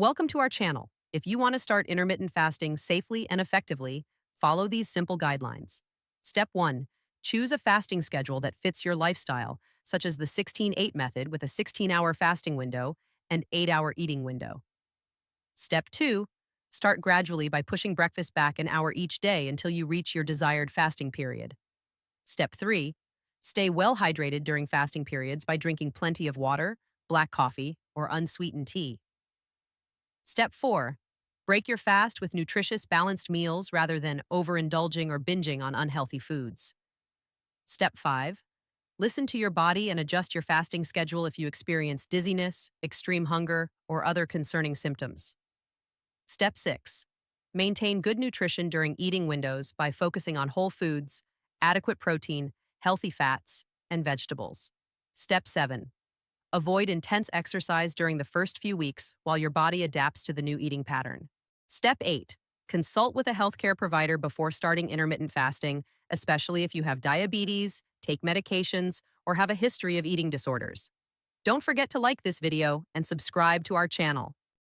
Welcome to our channel. If you want to start intermittent fasting safely and effectively, follow these simple guidelines. Step 1. Choose a fasting schedule that fits your lifestyle, such as the 16-8 method with a 16-hour fasting window and 8-hour eating window. Step 2. Start gradually by pushing breakfast back an hour each day until you reach your desired fasting period. Step 3. Stay well hydrated during fasting periods by drinking plenty of water, black coffee, or unsweetened tea. Step 4. Break your fast with nutritious, balanced meals rather than overindulging or binging on unhealthy foods. Step 5. Listen to your body and adjust your fasting schedule if you experience dizziness, extreme hunger, or other concerning symptoms. Step 6. Maintain good nutrition during eating windows by focusing on whole foods, adequate protein, healthy fats, and vegetables. Step 7. Avoid intense exercise during the first few weeks while your body adapts to the new eating pattern. Step 8. Consult with a healthcare provider before starting intermittent fasting, especially if you have diabetes, take medications, or have a history of eating disorders. Don't forget to like this video and subscribe to our channel.